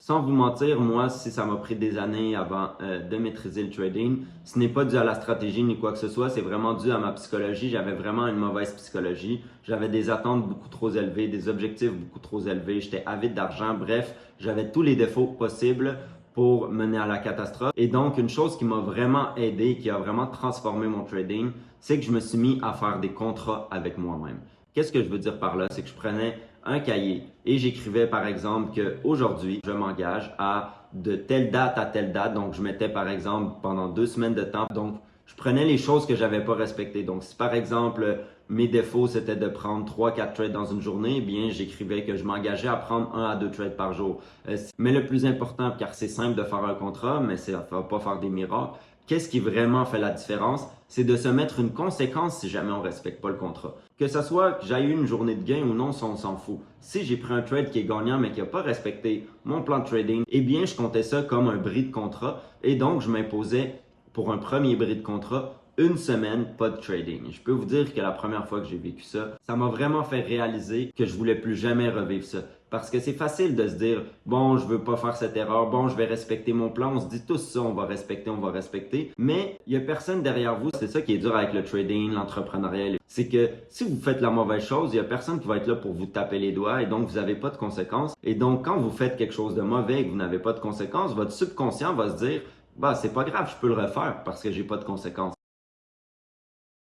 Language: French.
Sans vous mentir, moi, si ça m'a pris des années avant de maîtriser le trading, ce n'est pas dû à la stratégie ni quoi que ce soit, c'est vraiment dû à ma psychologie. J'avais vraiment une mauvaise psychologie. J'avais des attentes beaucoup trop élevées, des objectifs beaucoup trop élevés. J'étais avide d'argent. Bref, j'avais tous les défauts possibles pour mener à la catastrophe. Et donc, une chose qui m'a vraiment aidé, qui a vraiment transformé mon trading, c'est que je me suis mis à faire des contrats avec moi-même. Qu'est-ce que je veux dire par là? C'est que je prenais un cahier et j'écrivais par exemple qu'aujourd'hui, je m'engage à de telle date à telle date. Donc, je mettais par exemple pendant 2 semaines de temps. Donc, je prenais les choses que j'avais pas respectées. Donc, si par exemple, mes défauts, c'était de prendre 3-4 trades dans une journée, eh bien, j'écrivais que je m'engageais à prendre 1 à 2 trades par jour. Mais le plus important, car c'est simple de faire un contrat, mais ça ne va pas faire des miracles, qu'est-ce qui vraiment fait la différence? C'est de se mettre une conséquence si jamais on ne respecte pas le contrat. Que ce soit que j'aille eu une journée de gain ou non, ça on s'en fout. Si j'ai pris un trade qui est gagnant mais qui n'a pas respecté mon plan de trading, eh bien je comptais ça comme un bris de contrat et donc je m'imposais pour un premier bris de contrat une semaine, pas de trading. Je peux vous dire que la première fois que j'ai vécu ça, ça m'a vraiment fait réaliser que je voulais plus jamais revivre ça. Parce que c'est facile de se dire, bon, je veux pas faire cette erreur, bon, je vais respecter mon plan. On se dit tous ça, on va respecter. Mais il y a personne derrière vous. C'est ça qui est dur avec le trading, l'entrepreneuriat. C'est que si vous faites la mauvaise chose, il y a personne qui va être là pour vous taper les doigts et donc vous n'avez pas de conséquences. Et donc, quand vous faites quelque chose de mauvais et que vous n'avez pas de conséquences, votre subconscient va se dire, bah, c'est pas grave, je peux le refaire parce que j'ai pas de conséquences.